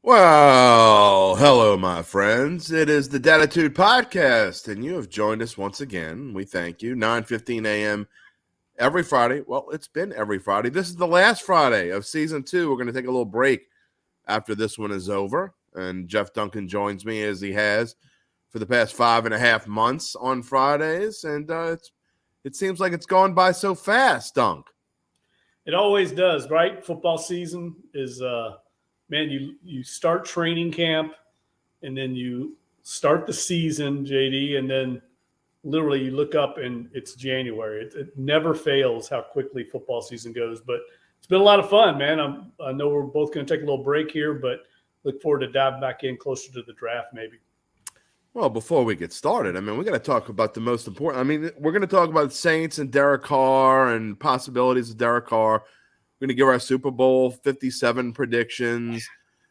Well, hello, my friends. It is the Dattitude Podcast, and you have joined us once again. We thank you. 9:15 a.m. every Friday. Well, it's been every Friday. This is the last Friday of Season 2. We're going to take a little break after this one is over, and Jeff Duncan joins me as he has for the past 5.5 months on Fridays, and it seems like it's gone by so fast, Dunk. It always does, right? Football season is man, you start training camp and then you start the season, JD, and then literally you look up and it's January. It never fails how quickly football season goes. But it's been a lot of fun, man. I know we're both going to take a little break here, but look forward to diving back in closer to the draft maybe. Well, before we get started, we got to talk about the most important. We're going to talk about Saints and Derek Carr and possibilities of Derek Carr. We're going to give our Super Bowl 57 predictions.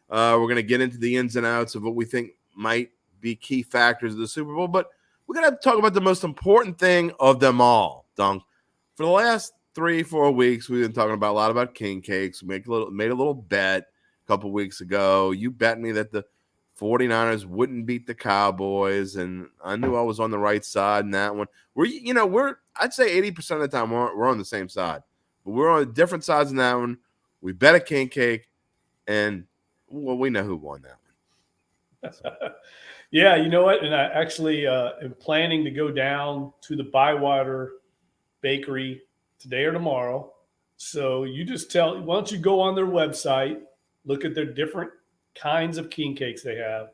We're going to get into the ins and outs of what we think might be key factors of the Super Bowl. But we're going to talk about the most important thing of them all, Dunk. For the last 3-4 weeks, we've been talking about a lot about king cakes. We made a little bet a couple weeks ago. You bet me that the 49ers wouldn't beat the Cowboys, and I knew I was on the right side in that one. I'd say 80% of the time we're on the same side. But we're on different sides in that one. We bet a king cake, and we know who won that one. So. Yeah, you know what? And I actually am planning to go down to the Bywater Bakery today or tomorrow. So you just why don't you go on their website, look at their different kinds of king cakes they have,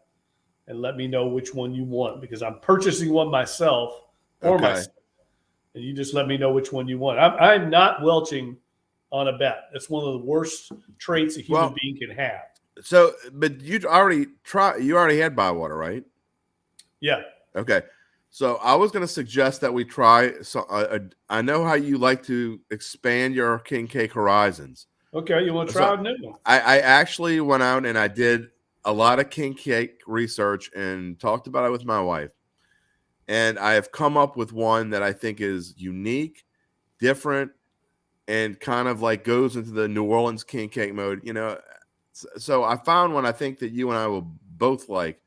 and let me know which one you want, because I'm purchasing one myself for myself. And you just let me know which one you want. I'm not welching on a bet. That's one of the worst traits a human being can have. So, but you already had Bywater, right? Yeah. Okay. So I was going to suggest that we try. So I know how you like to expand your king cake horizons. Okay, you want to try a new one? I actually went out and I did a lot of king cake research and talked about it with my wife. And I have come up with one that I think is unique, different, and kind of like goes into the New Orleans king cake mode. So I found one I think that you and I will both like.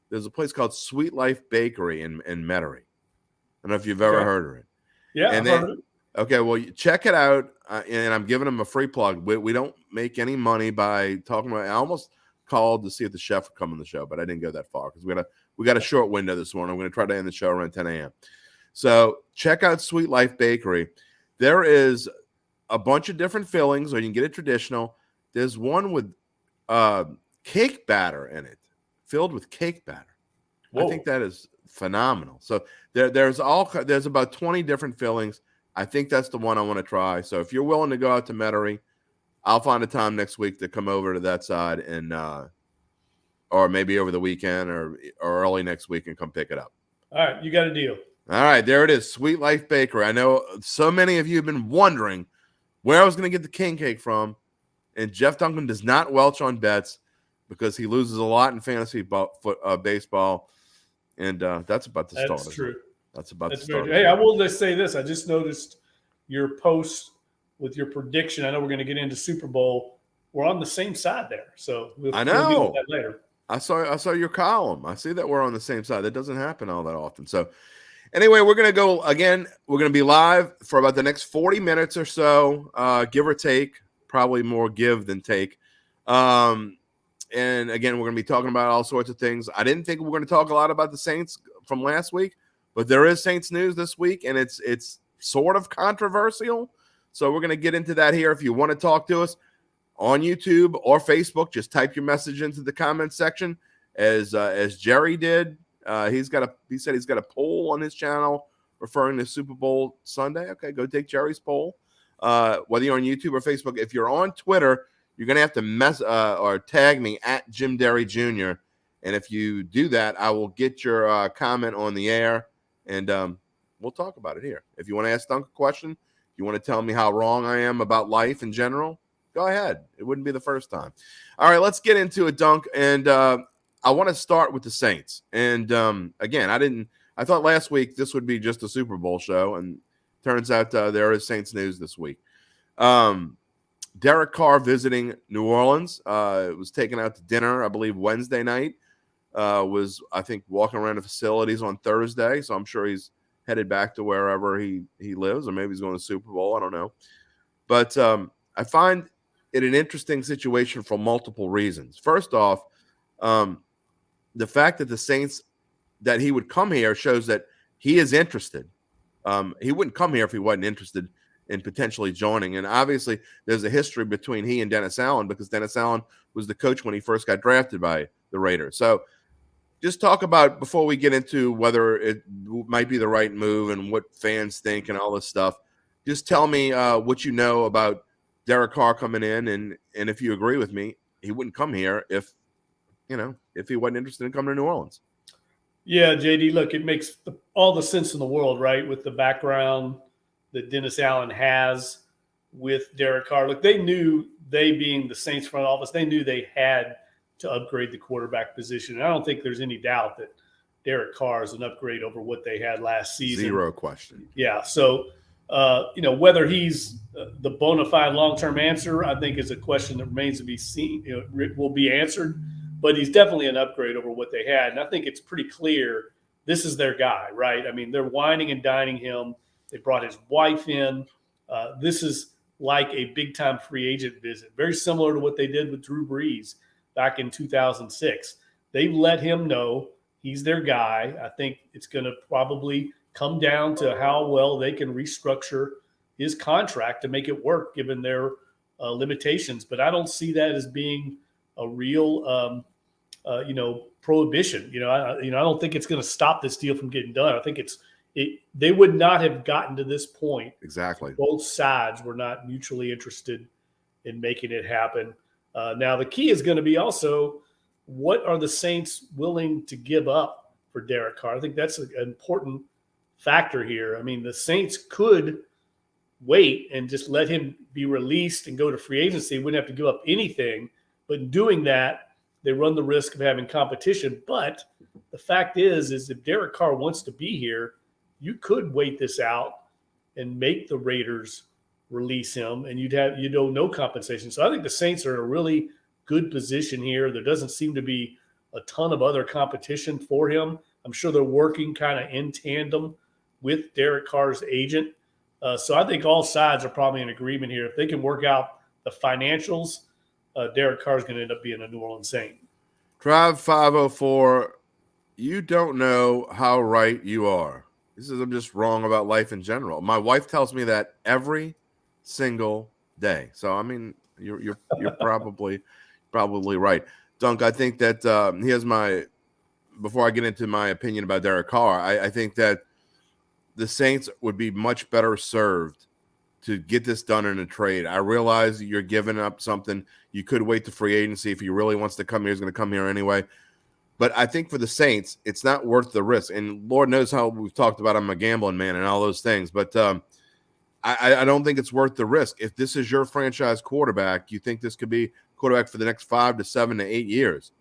There's a place called Sweet Life Bakery in Metairie. I don't know if you've ever heard of it. Yeah, I've heard of it. Okay, well, check it out, and I'm giving them a free plug. We don't make any money by talking about it. I almost called to see if the chef would come on the show, but I didn't go that far because we got a short window this morning. I'm going to try to end the show around 10 a.m. So check out Sweet Life Bakery. There is a bunch of different fillings, or you can get it traditional. There's one with cake batter in it, filled with cake batter. Whoa. I think that is phenomenal. So there's about 20 different fillings. I think that's the one I want to try. So if you're willing to go out to Metairie, I'll find a time next week to come over to that side and or maybe over the weekend or early next week and come pick it up. All right, you got a deal. All right, there it is, Sweet Life Bakery. I know so many of you have been wondering where I was going to get the king cake from, and Jeff Duncan does not welch on bets because he loses a lot in fantasy baseball, and that's about to start. That's true. That's about to start. Hey, I will just say this. I just noticed your post with your prediction. I know we're going to get into Super Bowl. We're on the same side there. So we'll deal with that later. I saw your column. I see that we're on the same side. That doesn't happen all that often. So anyway, we're going to go again. We're going to be live for about the next 40 minutes or so, give or take, probably more give than take. And again, we're going to be talking about all sorts of things. I didn't think we were going to talk a lot about the Saints from last week, but there is Saints news this week, and it's sort of controversial. So we're going to get into that here. If you want to talk to us on YouTube or Facebook, just type your message into the comment section as Jerry did. He said he's got a poll on his channel referring to Super Bowl Sunday. Okay, go take Jerry's poll. Whether you're on YouTube or Facebook, if you're on Twitter, you're going to have to or tag me at Jim Derry Jr. And if you do that, I will get your comment on the air, and we'll talk about it here. If you want to ask Dunk a question, if you want to tell me how wrong I am about life in general, go ahead. It wouldn't be the first time. All right, let's get into it, Dunk. And I want to start with the Saints. And again, I thought last week this would be just a Super Bowl show, and turns out there is Saints news this week. Derek Carr visiting New Orleans. Was taken out to dinner, I believe, Wednesday night. Was, I think, walking around the facilities on Thursday. So I'm sure he's headed back to wherever he lives, or maybe he's going to the Super Bowl. I don't know. But I find it an interesting situation for multiple reasons. First off, the fact that the Saints, that he would come here shows that he is interested. He wouldn't come here if he wasn't interested in potentially joining. And obviously, there's a history between he and Dennis Allen, because Dennis Allen was the coach when he first got drafted by the Raiders. So just talk about, before we get into whether it might be the right move and what fans think and all this stuff, just tell me what you know about Derek Carr coming in, and if you agree with me, he wouldn't come here if he wasn't interested in coming to New Orleans. Yeah, JD, look, it makes all the sense in the world, right, with the background that Dennis Allen has with Derek Carr. Look, they being the Saints front office, they knew they had to upgrade the quarterback position. And I don't think there's any doubt that Derek Carr is an upgrade over what they had last season. Zero question. Yeah, so whether he's the bona fide long-term answer, I think is a question that remains to be seen. Will be answered, but he's definitely an upgrade over what they had. And I think it's pretty clear this is their guy, right? I mean, they're whining and dining him. They brought his wife in. This is like a big-time free agent visit, very similar to what they did with Drew Brees back in 2006. They've let him know he's their guy. I think it's going to probably come down to how well they can restructure his contract to make it work given their limitations. But I don't see that as being a real, prohibition. I don't think it's going to stop this deal from getting done. I think they would not have gotten to this point. Exactly. Both sides were not mutually interested in making it happen. Now, the key is going to be also, what are the Saints willing to give up for Derek Carr? I think that's an important factor here. I mean, the Saints could wait and just let him be released and go to free agency. Wouldn't have to give up anything. But in doing that, they run the risk of having competition. But the fact is if Derek Carr wants to be here, you could wait this out and make the Raiders release him, and you'd no compensation. So I think the Saints are in a really good position here. There doesn't seem to be a ton of other competition for him. I'm sure they're working kind of in tandem with Derek Carr's agent. So I think all sides are probably in agreement here. If they can work out the financials, Derek Carr is going to end up being a New Orleans Saint. Trav 504, you don't know how right you are. He says, I'm just wrong about life in general. My wife tells me that every single day. So, I mean, you're probably right. Dunk, I think that before I get into my opinion about Derek Carr, I think that the Saints would be much better served to get this done in a trade. I realize you're giving up something. You could wait to free agency. If he really wants to come here, he's going to come here anyway. But I think for the Saints, it's not worth the risk. And Lord knows how we've talked about I'm a gambling man and all those things. But I don't think it's worth the risk. If this is your franchise quarterback, you think this could be quarterback for the next 5 to 7 to 8 years,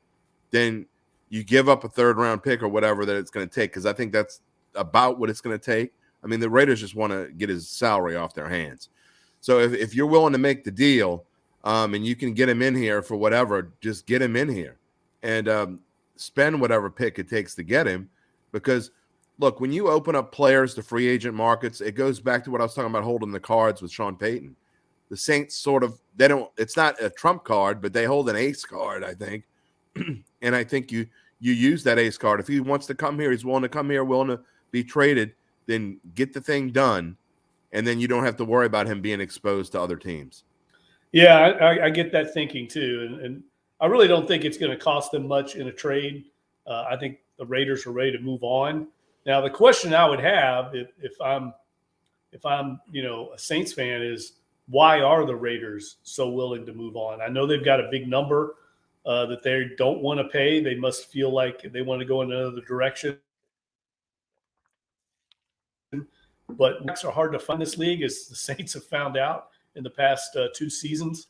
then you give up a third-round pick or whatever that it's going to take, because I think that's about what it's going to take. I mean, the Raiders just want to get his salary off their hands. So if you're willing to make the deal and you can get him in here for whatever, just get him in here and spend whatever pick it takes to get him. Because, look, when you open up players to free agent markets, it goes back to what I was talking about holding the cards with Sean Payton. The Saints it's not a trump card, but they hold an ace card, I think. And I think you use that ace card. If he wants to come here, he's willing to come here, willing to be traded, then get the thing done, and then you don't have to worry about him being exposed to other teams. Yeah, I get that thinking too. And I really don't think it's going to cost them much in a trade. I think the Raiders are ready to move on. Now, the question I would have if I'm a Saints fan is, why are the Raiders so willing to move on? I know they've got a big number that they don't want to pay. They must feel like they want to go in another direction. But backs are hard to find in this league, as the Saints have found out in the past 2 seasons.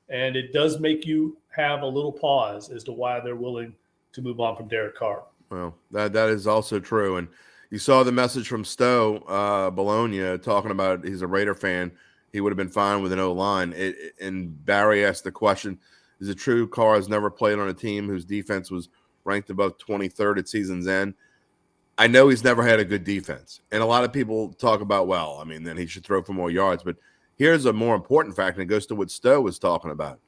And it does make you have a little pause as to why they're willing to move on from Derek Carr. Well, that is also true. And you saw the message from Stowe Bologna talking about he's a Raider fan. he would have been fine with an O-line. And Barry asked the question, is it true Carr has never played on a team whose defense was ranked above 23rd at season's end? I know he's never had a good defense. And a lot of people talk about, well, I mean, then he should throw for more yards. But here's a more important fact, and it goes to what Stowe was talking about.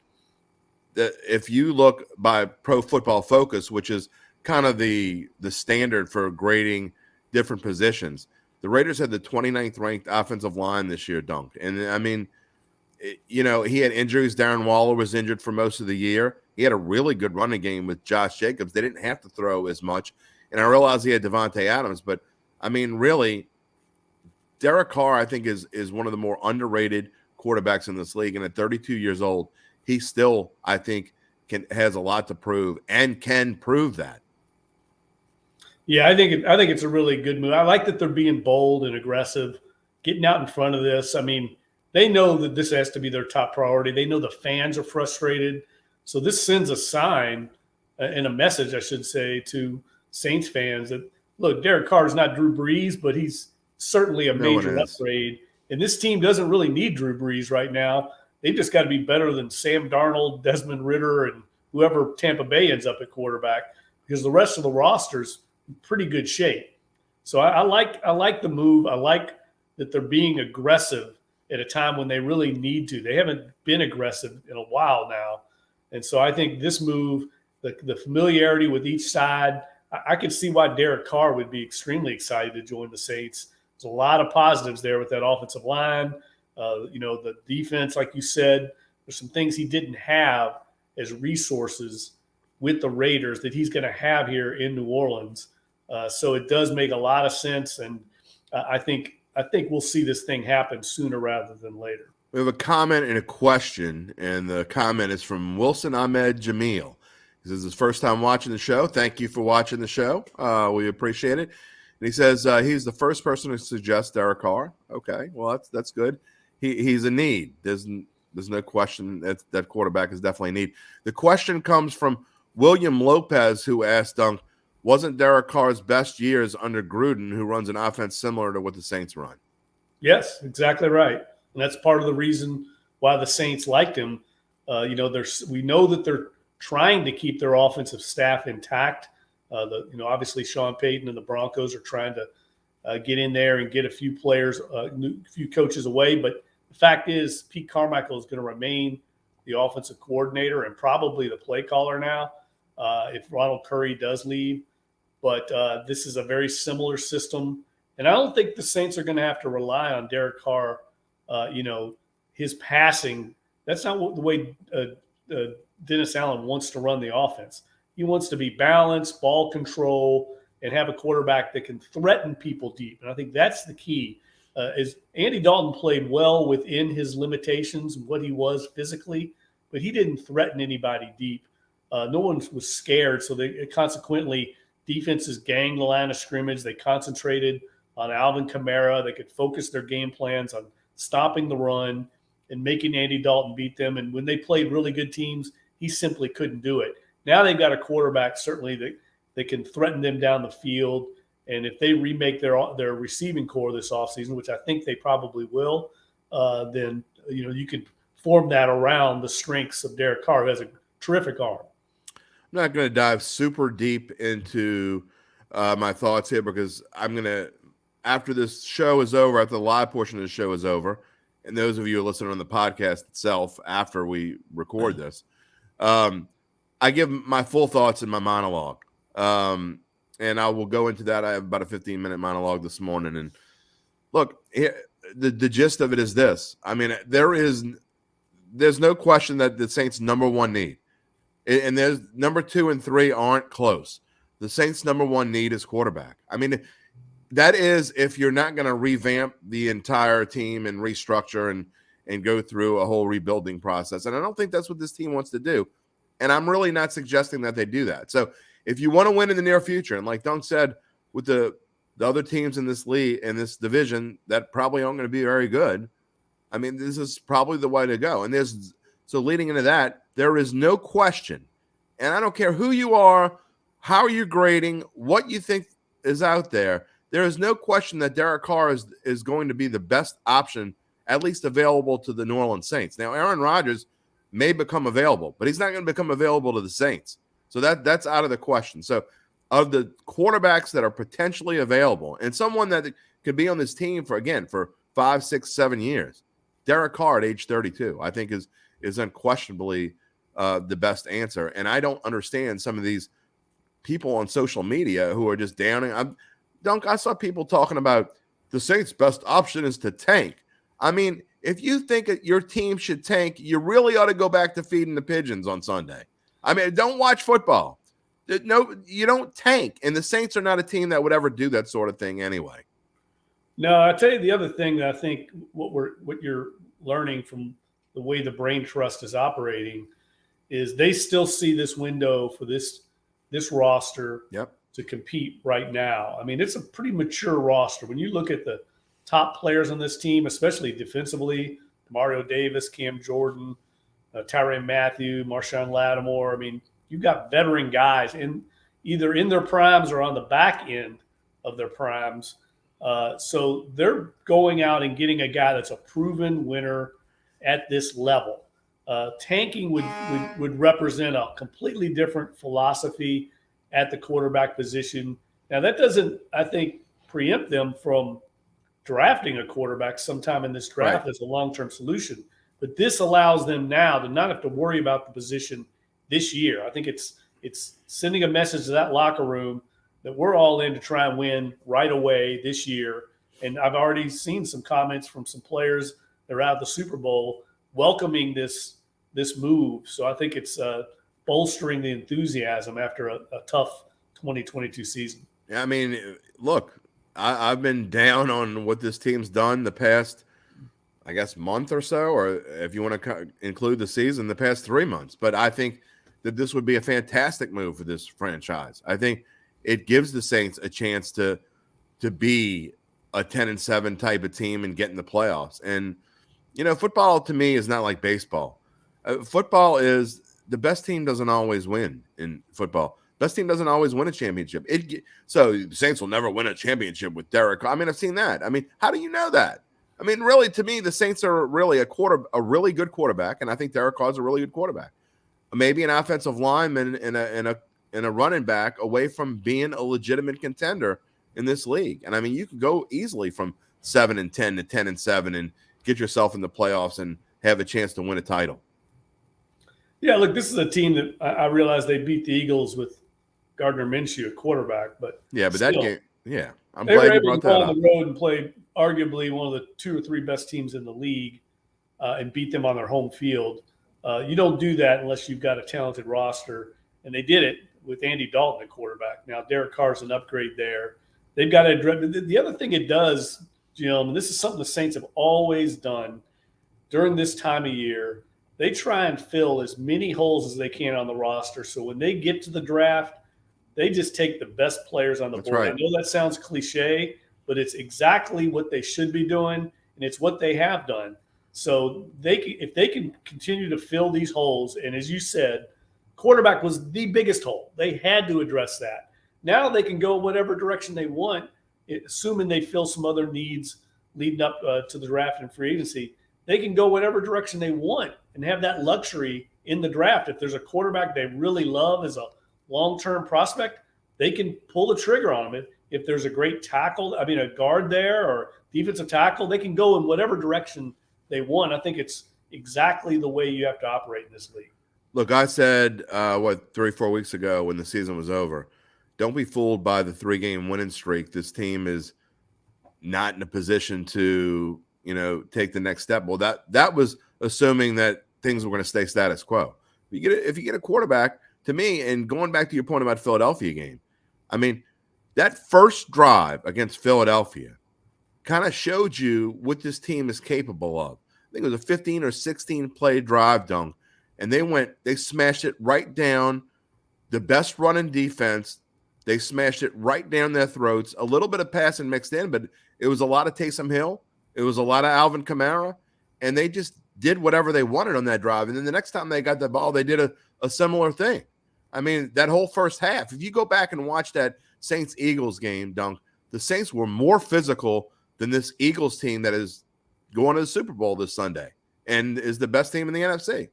That if you look by Pro Football Focus, which is kind of the standard for grading different positions, the Raiders had the 29th ranked offensive line this year, Dunk. And I mean, he had injuries. Darren Waller was injured for most of the year. He had a really good running game with Josh Jacobs. They didn't have to throw as much. And I realize he had Devontae Adams, but I mean, really, Derek Carr, I think, is one of the more underrated quarterbacks in this league. And at 32 years old, he still, I think, has a lot to prove and can prove that. Yeah, I think it's a really good move. I like that they're being bold and aggressive, getting out in front of this. I mean, they know that this has to be their top priority. They know the fans are frustrated. So this sends a sign and a message, I should say, to Saints fans that, look, Derek Carr is not Drew Brees, but he's certainly a major upgrade. And this team doesn't really need Drew Brees right now. They've just got to be better than Sam Darnold, Desmond Ridder, and whoever Tampa Bay ends up at quarterback, because the rest of the roster's in pretty good shape. So I like the move. I like that they're being aggressive at a time when they really need to. They haven't been aggressive in a while now. And so I think this move, the familiarity with each side, I could see why Derek Carr would be extremely excited to join the Saints. There's a lot of positives there with that offensive line. The defense, like you said, there's some things he didn't have as resources with the Raiders that he's going to have here in New Orleans. So it does make a lot of sense. And I think we'll see this thing happen sooner rather than later. We have a comment and a question, and the comment is from Wilson Ahmed Jamil. He says, his first time watching the show. Thank you for watching the show. We appreciate it. And he says he's the first person to suggest Derek Carr. Okay, well, that's good. He's a need. There's no question that quarterback is definitely a need. The question comes from William Lopez, who asked, Dunk, wasn't Derek Carr's best years under Gruden, who runs an offense similar to what the Saints run? Yes, exactly right. And that's part of the reason why the Saints liked him. We know that they're trying to keep their offensive staff intact. Obviously Sean Payton and the Broncos are trying to get in there and get a few players, a few coaches away. But the fact is, Pete Carmichael is going to remain the offensive coordinator and probably the play caller now if Ronald Curry does leave. But this is a very similar system. And I don't think the Saints are going to have to rely on Derek Carr, his passing. That's not the way Dennis Allen wants to run the offense. He wants to be balanced, ball control, and have a quarterback that can threaten people deep. And I think that's the key. Is Andy Dalton played well within his limitations and what he was physically, but he didn't threaten anybody deep. No one was scared, so consequently defenses ganged the line of scrimmage. They concentrated on Alvin Kamara. They could focus their game plans on stopping the run and making Andy Dalton beat them. And when they played really good teams, he simply couldn't do it. Now they've got a quarterback certainly that can threaten them down the field. And if they remake their receiving core this offseason, which I think they probably will, then you can form that around the strengths of Derek Carr, who has a terrific arm. I'm not going to dive super deep into my thoughts here because I'm going to, after this show is over, after the live portion of the show is over, and those of you who listen on the podcast itself after we record this, I give my full thoughts in my monologue. And I will go into that. I have about a 15-minute monologue this morning. And look, the gist of it is this. I mean, there's no question that the Saints' number one need, and there's number 2 and 3 aren't close. The Saints' number one need is quarterback. I mean, that is if you're not going to revamp the entire team and restructure and go through a whole rebuilding process. And I don't think that's what this team wants to do. And I'm really not suggesting that they do that. So if you want to win in the near future, and like Dunk said, with the other teams in this league, in this division, that probably aren't going to be very good, I mean, this is probably the way to go. And so leading into that, there is no question, and I don't care who you are, how you're grading, what you think is out there, there is no question that Derek Carr is going to be the best option at least available to the New Orleans Saints. Now, Aaron Rodgers may become available, but he's not going to become available to the Saints. So that's out of the question. So of the quarterbacks that are potentially available, and someone that could be on this team for 5, 6, 7 years, Derek Carr at age 32, I think is unquestionably the best answer. And I don't understand some of these people on social media who are just downing. I saw people talking about the Saints' best option is to tank. I mean, if you think that your team should tank, you really ought to go back to feeding the pigeons on Sunday. I mean, don't watch football. No, you don't tank. And the Saints are not a team that would ever do that sort of thing anyway. No, I'll tell you the other thing that I think what you're learning from the way the brain trust is operating is they still see this window for this roster to compete right now. I mean, it's a pretty mature roster. When you look at the top players on this team, especially defensively, Mario Davis, Cam Jordan, Tyrann Mathieu, Marshawn Lattimore. I mean, you've got veteran guys either in their primes or on the back end of their primes. So they're going out and getting a guy that's a proven winner at this level. Tanking would represent a completely different philosophy at the quarterback position. Now, that doesn't, I think, preempt them from drafting a quarterback sometime in this draft as a long-term solution. But this allows them now to not have to worry about the position this year. I think it's sending a message to that locker room that we're all in to try and win right away this year. And I've already seen some comments from some players that are out of the Super Bowl welcoming this move. So I think it's bolstering the enthusiasm after a tough 2022 season. Yeah, I mean, look, I've been down on what this team's done the past, I guess, month or so, or if you want to include the season, the past 3 months. But I think that this would be a fantastic move for this franchise. I think it gives the Saints a chance to be a 10-7 type of team and get in the playoffs. And, football to me is not like baseball. Football is the best team doesn't always win in football. Best team doesn't always win a championship. So the Saints will never win a championship with Derek Carr. I mean, I've seen that. I mean, how do you know that? I mean, really, to me, the Saints are really a really good quarterback, and I think Derek Carr's a really good quarterback. Maybe an offensive lineman and a running back away from being a legitimate contender in this league. And I mean, you could go easily from 7-10 to 10-7 and get yourself in the playoffs and have a chance to win a title. Yeah, look, this is a team that I realize they beat the Eagles with Gardner Minshew at quarterback, but still, that game, I'm they glad were you able brought to go that on up. the road and play arguably one of the 2 or 3 best teams in the league and beat them on their home field. You don't do that unless you've got a talented roster, and they did it with Andy Dalton at quarterback. Now, Derek Carr's an upgrade there. They've got to address the other thing it does, Jim, and this is something the Saints have always done during this time of year. They try and fill as many holes as they can on the roster. So when they get to the draft, they just take the best players on the board. Right. I know that sounds cliche, but it's exactly what they should be doing, and it's what they have done. So if they can continue to fill these holes, and as you said, quarterback was the biggest hole. They had to address that. Now they can go whatever direction they want, assuming they fill some other needs leading up to the draft and free agency. They can go whatever direction they want and have that luxury in the draft. If there's a quarterback they really love as a long-term prospect, they can pull the trigger on him. If there's a great tackle, a guard there or defensive tackle, they can go in whatever direction they want. I think it's exactly the way you have to operate in this league. Look, I said, 3-4 weeks ago when the season was over, don't be fooled by the 3-game winning streak. This team is not in a position to, take the next step. Well, that was assuming that things were going to stay status quo. If you get a quarterback, to me, and going back to your point about Philadelphia game, I mean, that first drive against Philadelphia kind of showed you what this team is capable of. I think it was a 15 or 16 play drive, Dunk, and they smashed it right down the best running defense. They smashed it right down their throats. A little bit of passing mixed in, but it was a lot of Taysom Hill. It was a lot of Alvin Kamara, and they just did whatever they wanted on that drive. And then the next time they got the ball, they did a similar thing. I mean, that whole first half, if you go back and watch that Saints-Eagles game, Dunk, the Saints were more physical than this Eagles team that is going to the Super Bowl this Sunday and is the best team in the NFC.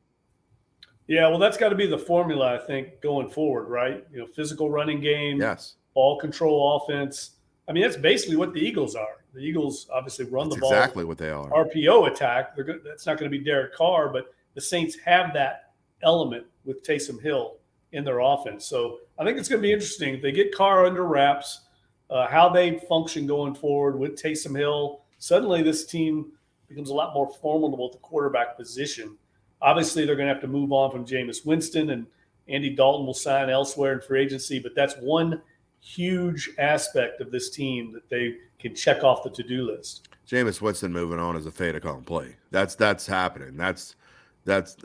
Yeah, well, that's got to be the formula, I think, going forward, right? Physical running game, Yes, ball control offense. I mean, that's basically what the Eagles are. The Eagles obviously run that's the ball. exactly what they are. RPO attack. That's not going to be Derek Carr, but the Saints have that element with Taysom Hill in their offense. So I think it's going to be interesting if they get Carr under wraps, how they function going forward with Taysom Hill. Suddenly, this team becomes a lot more formidable at the quarterback position. Obviously, they're going to have to move on from Jameis Winston, and Andy Dalton will sign elsewhere in free agency. But that's one huge aspect of this team that they can check off the to-do list. Jameis Winston moving on is a fait accompli. That's happening. That's.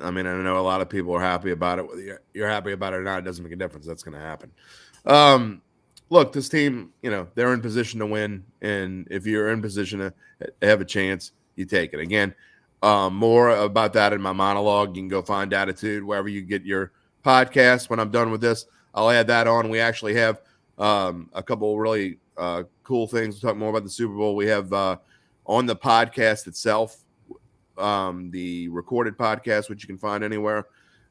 I mean, I know a lot of people are happy about it. Whether you're happy about it or not, it doesn't make a difference. That's going to happen. Look, this team, they're in position to win, and if you're in position to have a chance, you take it. Again, more about that in my monologue. You can go find Dattitude wherever you get your podcast. When I'm done with this, I'll add that on. We actually have a couple of really cool things to talk more about the Super Bowl. We have on the podcast itself, the recorded podcast, which you can find anywhere.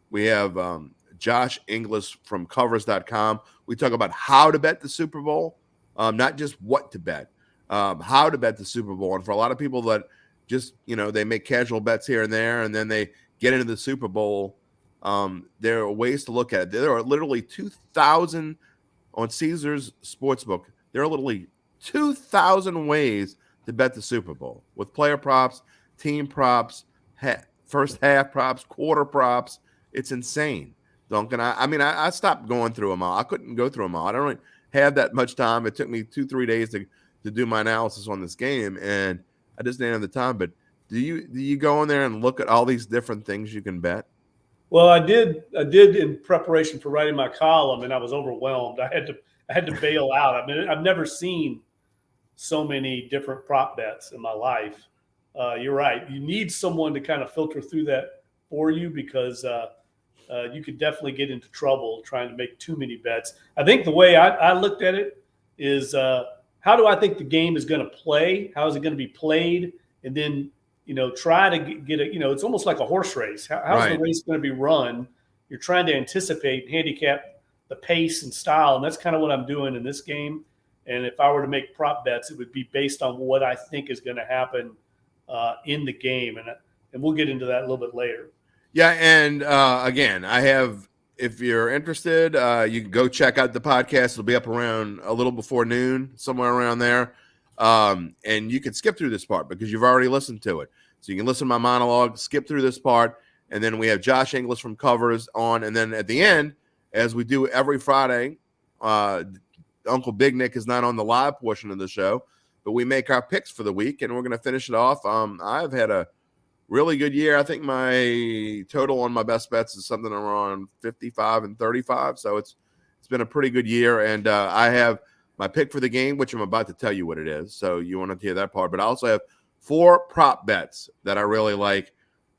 We have Josh Inglis from covers.com. We talk about how to bet the Super Bowl, not just what to bet, how to bet the Super Bowl. And for a lot of people that just, they make casual bets here and there, and then they get into the Super Bowl, there are ways to look at it. There are literally 2,000 on Caesars Sportsbook. There are literally 2,000 ways to bet the Super Bowl with player props, team props, first half props, quarter props. It's insane. Duncan, I stopped going through them all. I couldn't go through them all. I don't really have that much time. It took me 2-3 days to do my analysis on this game, and I just didn't have the time. But do you go in there and look at all these different things you can bet? Well, I did in preparation for writing my column, and I was overwhelmed. I had to bail out. I mean, I've never seen so many different prop bets in my life. You're right. You need someone to kind of filter through that for you, because you could definitely get into trouble trying to make too many bets. I think the way I looked at it is, how do I think the game is going to play? How is it going to be played? And then, try to get a, it's almost like a horse race. How's the race going to be run? You're trying to anticipate, handicap the pace and style. And that's kind of what I'm doing in this game. And if I were to make prop bets, it would be based on what I think is going to happen in the game. And we'll get into that a little bit later. Yeah, and again, I have, if you're interested, you can go check out the podcast. It'll be up around a little before noon, somewhere around there. And you can skip through this part because you've already listened to it. So you can listen to my monologue, skip through this part, and then we have Josh Inglis from Covers on. And then at the end, as we do every Friday, Uncle Big Nick is not on the live portion of the show, but we make our picks for the week, and we're going to finish it off. I've had a really good year. I think my total on my best bets is something around 55 and 35. So it's been a pretty good year. And I have my pick for the game, which I'm about to tell you what it is. So you want to hear that part. But I also have 4 prop bets that I really like.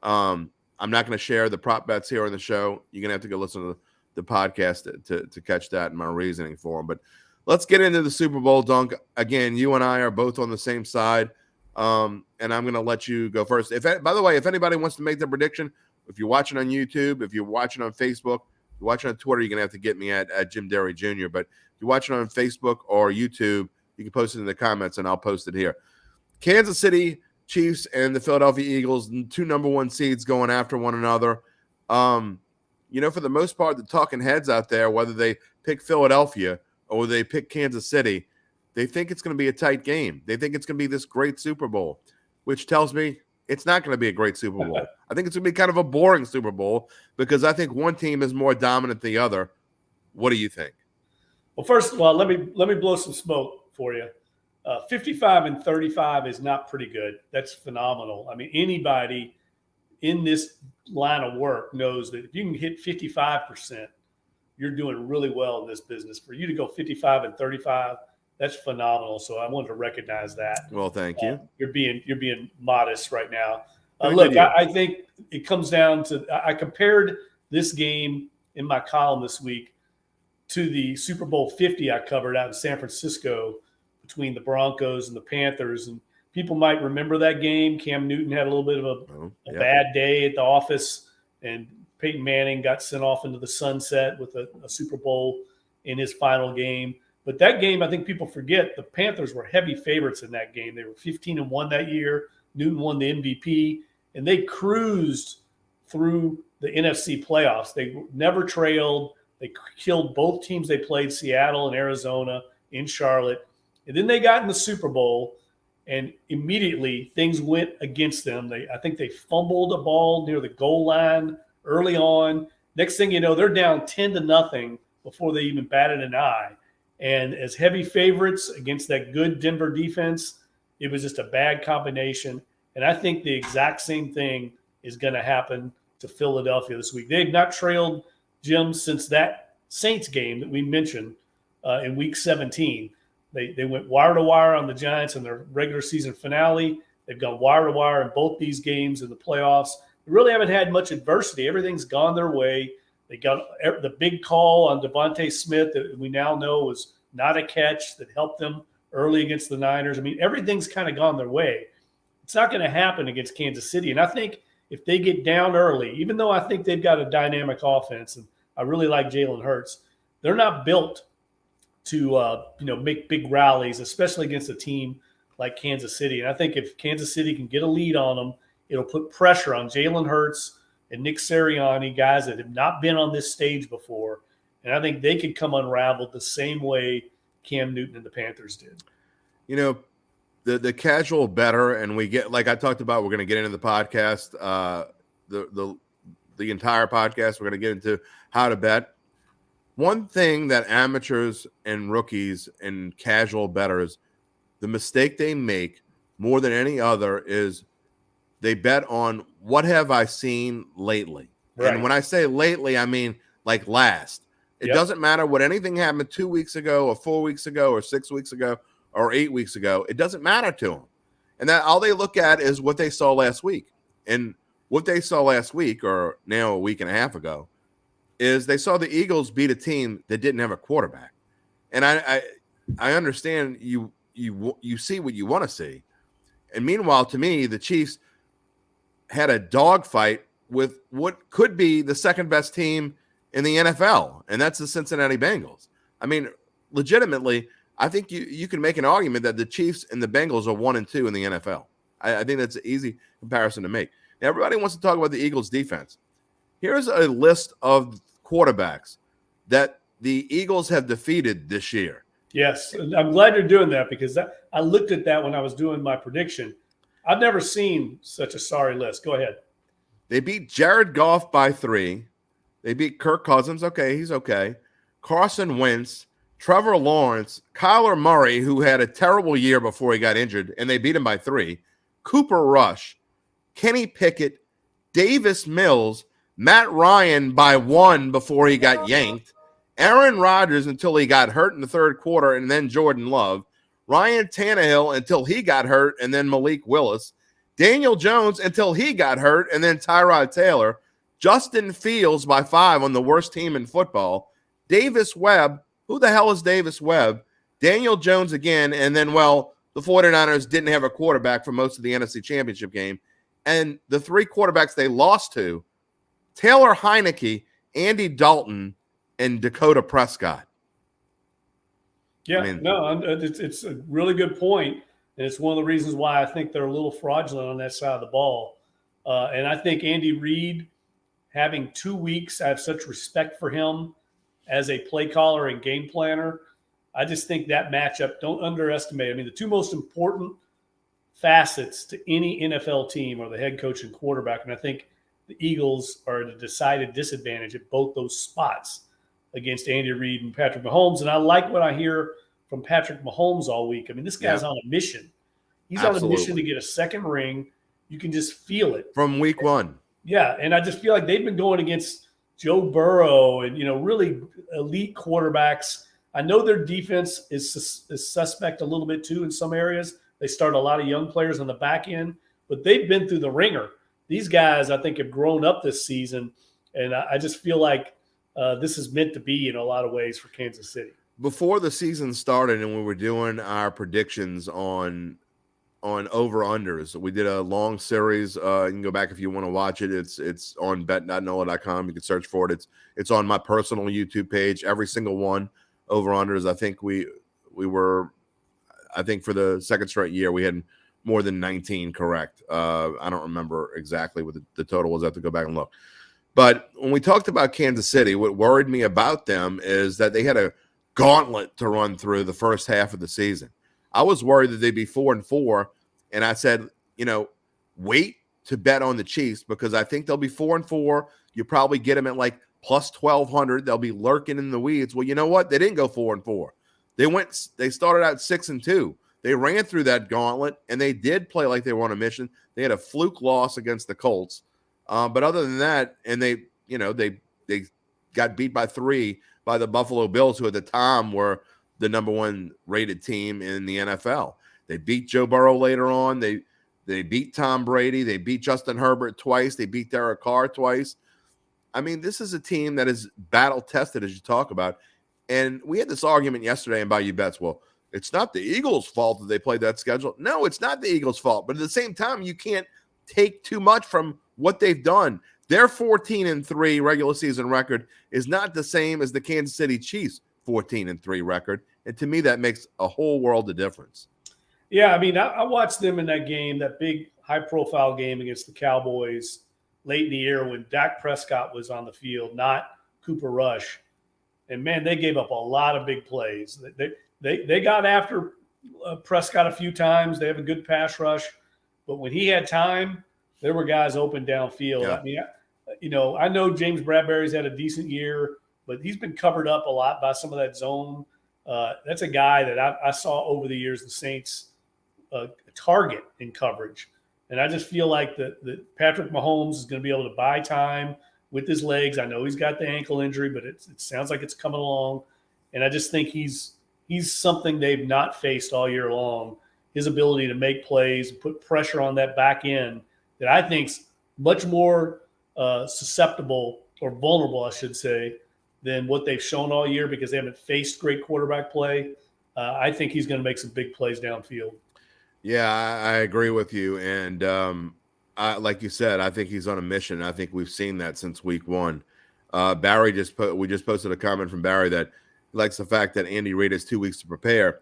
I'm not going to share the prop bets here on the show. You're going to have to go listen to the podcast to catch that and my reasoning for them. But let's get into the Super Bowl, Dunk. Again, you and I are both on the same side. And I'm going to let you go first. By the way, if anybody wants to make their prediction, if you're watching on YouTube, if you're watching on Facebook, if you're watching on Twitter, you're going to have to get me at Jim Derry Jr. But if you're watching on Facebook or YouTube, you can post it in the comments and I'll post it here. Kansas City Chiefs and the Philadelphia Eagles, 2 number 1 seeds going after one another. For the most part, the talking heads out there, whether they pick Philadelphia or they pick Kansas City, they think it's going to be a tight game. They think it's going to be this great Super Bowl, which tells me it's not going to be a great Super Bowl. I think it's going to be kind of a boring Super Bowl because I think one team is more dominant than the other. What do you think? Well, first of all, let me blow some smoke for you. 55 and 35 is not pretty good. That's phenomenal. I mean, anybody in this line of work knows that if you can hit 55%, you're doing really well in this business. For you to go 55 and 35, that's phenomenal. So I wanted to recognize that. Well, thank you. You're being modest right now. Look, I think it comes down to, I compared this game in my column this week to the Super Bowl 50 I covered out in San Francisco between the Broncos and the Panthers. And people might remember that game. Cam Newton had a little bit of a bad day at the office, and Peyton Manning got sent off into the sunset with a Super Bowl in his final game. But that game, I think people forget, the Panthers were heavy favorites in that game. They were 15-1 that year. Newton won the MVP, and they cruised through the NFC playoffs. They never trailed. They killed both teams they played, Seattle and Arizona, in Charlotte. And then they got in the Super Bowl, and immediately things went against them. I think they fumbled a ball near the goal line early on. Next thing you know, they're down 10-0 before they even batted an eye. And as heavy favorites against that good Denver defense, it was just a bad combination. And I think the exact same thing is going to happen to Philadelphia this week. They've not trailed, Jim, since that Saints game that we mentioned in Week 17. They went wire to wire on the Giants in their regular season finale. They've gone wire to wire in both these games in the playoffs. They really haven't had much adversity. Everything's gone their way. They got the big call on Devontae Smith that we now know was not a catch that helped them early against the Niners. I mean, everything's kind of gone their way. It's not going to happen against Kansas City. And I think if they get down early, even though I think they've got a dynamic offense, and I really like Jalen Hurts, they're not built to make big rallies, especially against a team like Kansas City. And I think if Kansas City can get a lead on them, it'll put pressure on Jalen Hurts and Nick Sirianni, guys that have not been on this stage before. And I think they could come unraveled the same way Cam Newton and the Panthers did. You know, the casual better, and we get, like I talked about, we're going to get into the podcast, the entire podcast. We're going to get into how to bet. One thing that amateurs and rookies and casual bettors, the mistake they make more than any other is they bet on what have I seen lately. Right. And when I say lately, I mean like last. It doesn't matter what anything happened 2 weeks ago or 4 weeks ago or 6 weeks ago or 8 weeks ago. It doesn't matter to them. And that all they look at is what they saw last week. And what they saw last week, or now a week and a half ago, is they saw the Eagles beat a team that didn't have a quarterback. And I understand you see what you want to see. And meanwhile, to me, the Chiefs had a dogfight with what could be the second best team in the NFL, and that's the Cincinnati Bengals. I mean, legitimately, I think you can make an argument that the Chiefs and the Bengals are 1-2 in the NFL. I think that's an easy comparison to make. Now, everybody wants to talk about the Eagles' defense. Here's a list of quarterbacks that the Eagles have defeated this year. Yes, I'm glad you're doing that, because I looked at that when I was doing my prediction. I've never seen such a sorry list. Go ahead. They beat Jared Goff by 3. They beat Kirk Cousins. Okay, he's okay. Carson Wentz, Trevor Lawrence, Kyler Murray, who had a terrible year before he got injured, and they beat him by 3. Cooper Rush, Kenny Pickett, Davis Mills, Matt Ryan by 1 before he got yanked, Aaron Rodgers until he got hurt in the third quarter, and then Jordan Love, Ryan Tannehill until he got hurt, and then Malik Willis, Daniel Jones until he got hurt, and then Tyrod Taylor, Justin Fields by 5 on the worst team in football, Davis Webb, who the hell is Davis Webb, Daniel Jones again, and then, well, the 49ers didn't have a quarterback for most of the NFC Championship game, and the 3 quarterbacks they lost to, Taylor Heineke, Andy Dalton, and Dakota Prescott. Yeah, it's a really good point, and it's one of the reasons why I think they're a little fraudulent on that side of the ball. And I think Andy Reid, having 2 weeks, I have such respect for him as a play caller and game planner. I just think that matchup, don't underestimate. I mean, the 2 most important facets to any NFL team are the head coach and quarterback, and I think the Eagles are at a decided disadvantage at both those spots against Andy Reid and Patrick Mahomes. And I like what I hear from Patrick Mahomes all week. I mean, this guy's on a mission. He's on a mission to get a second ring. You can just feel it. From week 1. Yeah, and I just feel like they've been going against Joe Burrow and, really elite quarterbacks. I know their defense is suspect a little bit too in some areas. They start a lot of young players on the back end, but they've been through the ringer. These guys, I think, have grown up this season, and I just feel like this is meant to be in a lot of ways for Kansas City. Before the season started and we were doing our predictions on on over-unders. We did a long series. You can go back if you want to watch it. It's on bet.NOLA.com. You can search for it. It's on my personal YouTube page. Every single one over-unders. I think we were, I think for the second straight year, we had more than 19 correct. I don't remember exactly what the total was. I have to go back and look. But when we talked about Kansas City, what worried me about them is that they had a gauntlet to run through the first half of the season. I was worried that they'd be 4-4, and I said, wait to bet on the Chiefs because I think they'll be 4-4. You probably get them at like plus 1,200. They'll be lurking in the weeds. Well, you know what? They didn't go 4-4. They started out 6-2. They ran through that gauntlet, and they did play like they were on a mission. They had a fluke loss against the Colts. But other than that, and they got beat by 3 by the Buffalo Bills, who at the time were the number 1 rated team in the NFL. They beat Joe Burrow later on. They beat Tom Brady. They beat Justin Herbert twice. They beat Derek Carr twice. I mean, this is a team that is battle tested, as you talk about. And we had this argument yesterday in Bayou Bets. Well, it's not the Eagles' fault that they played that schedule. No, it's not the Eagles' fault. But at the same time, you can't take too much from what they've done. Their 14-3 regular season record is not the same as the Kansas City Chiefs' 14-3 record. And to me, that makes a whole world of difference. Yeah, I mean, I watched them in that game, that big high-profile game against the Cowboys late in the year when Dak Prescott was on the field, not Cooper Rush. And, man, they gave up a lot of big plays. They got after Prescott a few times. They have a good pass rush. But when he had time, there were guys open downfield. Yeah. I mean, I know James Bradbury's had a decent year, but he's been covered up a lot by some of that zone. That's a guy that I saw over the years the Saints target in coverage. And I just feel like that Patrick Mahomes is going to be able to buy time with his legs. I know he's got the ankle injury, but it sounds like it's coming along. And I just think he's something they've not faced all year long. His ability to make plays, put pressure on that back end that I think's much more susceptible or vulnerable, I should say, than what they've shown all year because they haven't faced great quarterback play. I think he's going to make some big plays downfield. Yeah, I agree with you. And like you said, I think he's on a mission. I think we've seen that since week 1. Barry we just posted a comment from Barry that he likes the fact that Andy Reid has 2 weeks to prepare.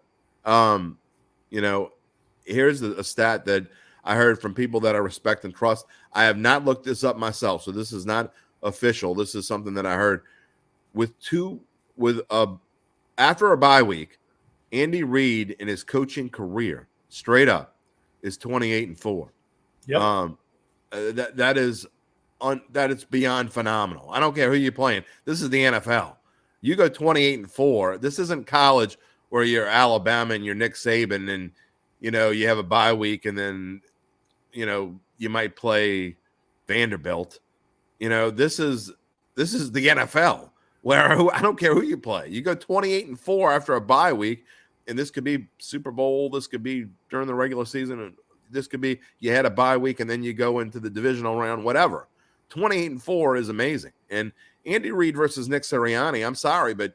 Here's a stat that I heard from people that I respect and trust. I have not looked this up myself, so this is not official. This is something that I heard. After a bye week, Andy Reid in his coaching career, straight up, is 28-4. Yep. That is beyond phenomenal. I don't care who you're playing. This is the NFL. You go 28-4. This isn't college where you're Alabama and you're Nick Saban and you have a bye week and then you might play Vanderbilt. This is the NFL where I don't care who you play. You go 28-4 after a bye week, and this could be Super Bowl. This could be during the regular season. And this could be you had a bye week and then you go into the divisional round, whatever. 28-4 is amazing. And Andy Reid versus Nick Sirianni, I'm sorry, but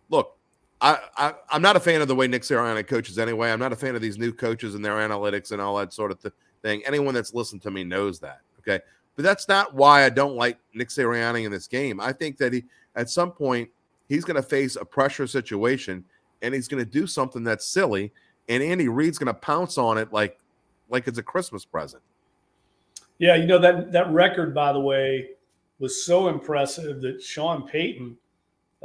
look, I'm not a fan of the way Nick Sirianni coaches anyway. I'm not a fan of these new coaches and their analytics and all that sort of thing. Anyone that's listened to me knows that, okay? But that's not why I don't like Nick Sirianni in this game. I think that at some point, he's going to face a pressure situation, and he's going to do something that's silly, and Andy Reid's going to pounce on it like it's a Christmas present. Yeah, that record, by the way, was so impressive that Sean Payton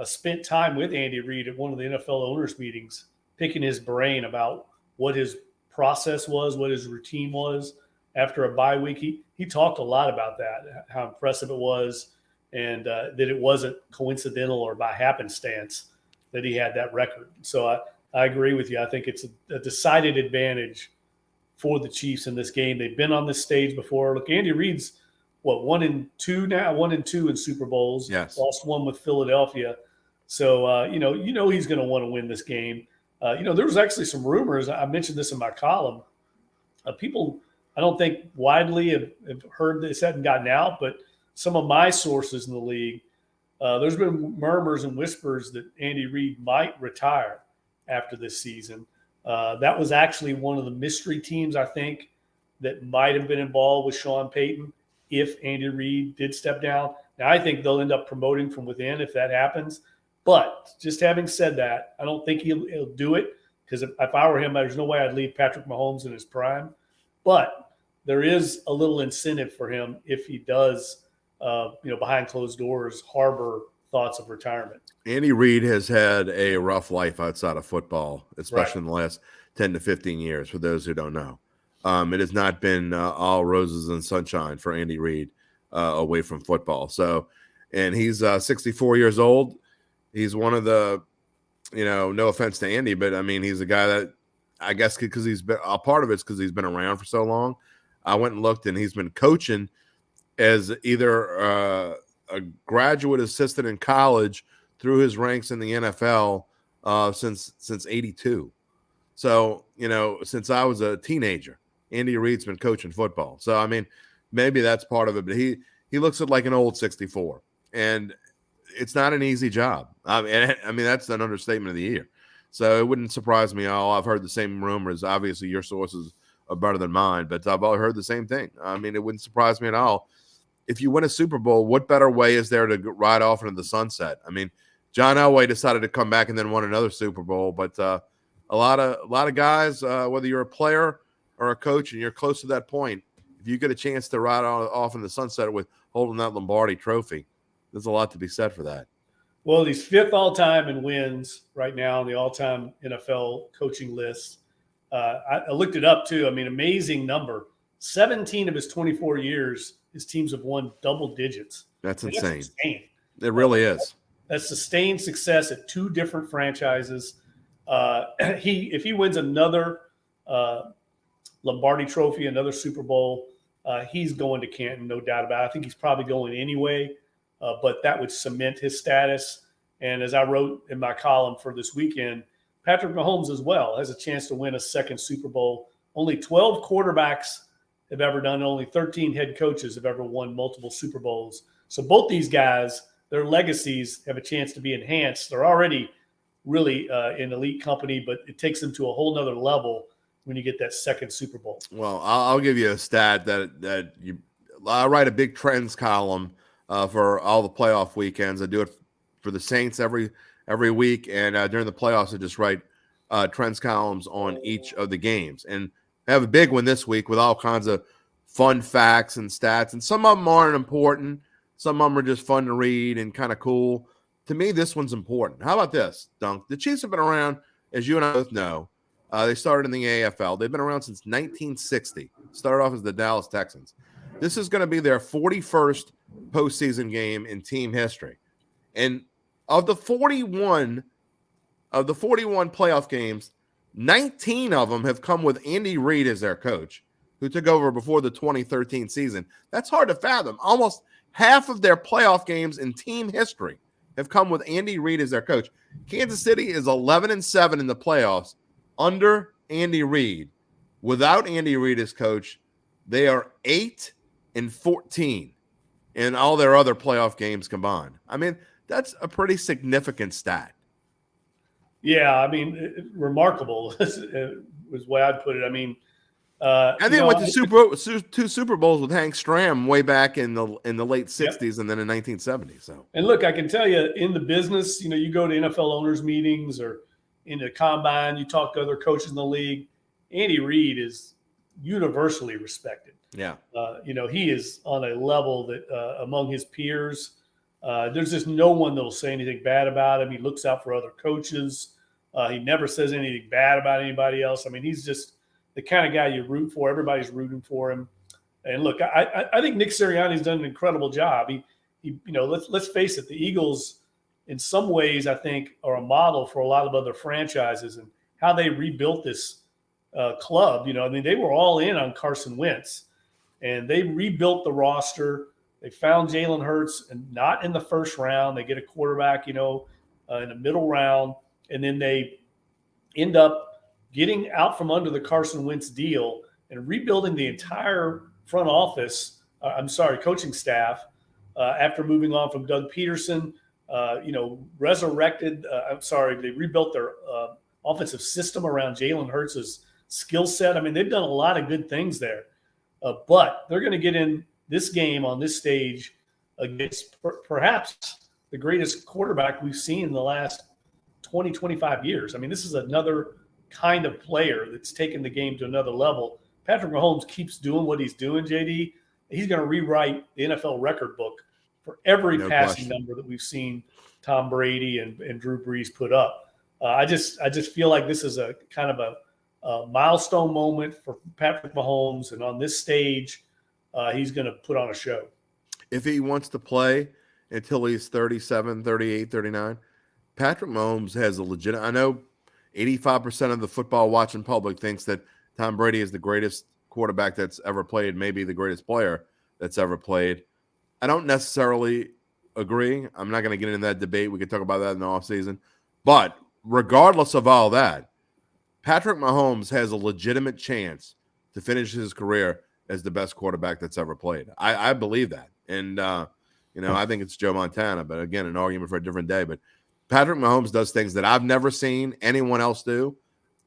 spent time with Andy Reid at one of the NFL owners meetings, picking his brain about what his process was, what his routine was after a bye week. He talked a lot about that, how impressive it was, and that it wasn't coincidental or by happenstance that he had that record. So I agree with you. I think it's a decided advantage for the Chiefs in this game. They've been on this stage before. Look, Andy Reid's 1-2 now, 1-2 in Super Bowls. Yes. Lost one with Philadelphia. So, he's going to want to win this game. There was actually some rumors. I mentioned this in my column. People, I don't think widely have heard this, hadn't gotten out, but some of my sources in the league, there's been murmurs and whispers that Andy Reid might retire after this season. That was actually one of the mystery teams, I think, that might have been involved with Sean Payton if Andy Reid did step down. Now, I think they'll end up promoting from within if that happens. But just having said that, I don't think he'll do it, because if I were him, there's no way I'd leave Patrick Mahomes in his prime. But there is a little incentive for him if he does, behind closed doors, harbor thoughts of retirement. Andy Reid has had a rough life outside of football, especially Right. in the last 10 to 15 years, for those who don't know. It has not been all roses and sunshine for Andy Reid away from football. So, and he's 64 years old. He's one of the, no offense to Andy, but I mean, he's a guy that, I guess because he's been a part of it's because he's been around for so long. I went and looked, and he's been coaching as either a graduate assistant in college through his ranks in the NFL since 82. So, since I was a teenager, Andy Reid's been coaching football. So, I mean, maybe that's part of it, but he looks like an old 64, and it's not an easy job. I mean, that's an understatement of the year. So it wouldn't surprise me at all. I've heard the same rumors. Obviously, your sources are better than mine, but I've all heard the same thing. I mean, it wouldn't surprise me at all. If you win a Super Bowl, what better way is there to ride off into the sunset? I mean, John Elway decided to come back and then won another Super Bowl, but a lot of guys, whether you're a player or a coach and you're close to that point, if you get a chance to ride off in the sunset with holding that Lombardi trophy, there's a lot to be said for that. Well, he's fifth all-time in wins right now on the all-time NFL coaching list. I looked it up, too. I mean, amazing number. 17 of his 24 years, his teams have won double digits. That's insane. That's insane. It really is. That's sustained success at two different franchises. If he wins another Lombardi trophy, another Super Bowl, he's going to Canton, no doubt about it. I think he's probably going anyway. But that would cement his status. And as I wrote in my column for this weekend, Patrick Mahomes as well has a chance to win a second Super Bowl. Only 12 quarterbacks have ever done it. Only 13 head coaches have ever won multiple Super Bowls. So both these guys, their legacies have a chance to be enhanced. They're already really an elite company, but it takes them to a whole nother level when you get that second Super Bowl. Well, I'll give you a stat that I write a big trends column for all the playoff weekends. I do it for the Saints every week, and during the playoffs, I just write trends columns on each of the games. And I have a big one this week with all kinds of fun facts and stats, and some of them aren't important. Some of them are just fun to read and kind of cool. To me, this one's important. How about this, Dunk? The Chiefs have been around, as you and I both know. They started in the AFL. They've been around since 1960. Started off as the Dallas Texans. This is going to be their 41st postseason game in team history. And of the 41 playoff games, 19 of them have come with Andy Reid as their coach, who took over before the 2013 season. That's hard to fathom. Almost half of their playoff games in team history have come with Andy Reid as their coach. Kansas City is 11-7 in the playoffs under Andy Reid. Without Andy Reid as coach, they are 8-14 in all their other playoff games combined. I mean, that's a pretty significant stat. Yeah, I mean, remarkable was the way I'd put it. I mean, and then went to two Super Bowls with Hank Stram way back in the late 60s and then in 1970. So, and look, I can tell you, in the business, you go to NFL owners meetings or in the combine, you talk to other coaches in the league. Andy Reid is universally respected. Yeah, he is on a level that among his peers, there's just no one that will say anything bad about him. He looks out for other coaches. He never says anything bad about anybody else. I mean, he's just the kind of guy you root for. Everybody's rooting for him. And look, I think Nick Sirianni's done an incredible job. Let's face it, the Eagles, in some ways, I think, are a model for a lot of other franchises and how they rebuilt this club. They were all in on Carson Wentz, and they rebuilt the roster. They found Jalen Hurts, and not in the first round. They get a quarterback, in the middle round, and then they end up getting out from under the Carson Wentz deal and rebuilding the entire front office. Coaching staff after moving on from Doug Peterson. Resurrected. They rebuilt their offensive system around Jalen Hurts' skill set. I mean, they've done a lot of good things there. But they're going to get in this game on this stage against perhaps the greatest quarterback we've seen in the last 20, 25 years. I mean, this is another kind of player that's taken the game to another level. Patrick Mahomes keeps doing what he's doing, JD. He's going to rewrite the NFL record book for every passing number that we've seen Tom Brady and Drew Brees put up. I just feel like this is a kind of a milestone moment for Patrick Mahomes, and on this stage, he's going to put on a show. If he wants to play until he's 37, 38, 39, Patrick Mahomes has a legit – I know 85% of the football watching public thinks that Tom Brady is the greatest quarterback that's ever played, maybe the greatest player that's ever played. I don't necessarily agree. I'm not going to get into that debate. We can talk about that in the offseason. But regardless of all that, Patrick Mahomes has a legitimate chance to finish his career as the best quarterback that's ever played. I believe that. And, I think it's Joe Montana, but again, an argument for a different day. But Patrick Mahomes does things that I've never seen anyone else do,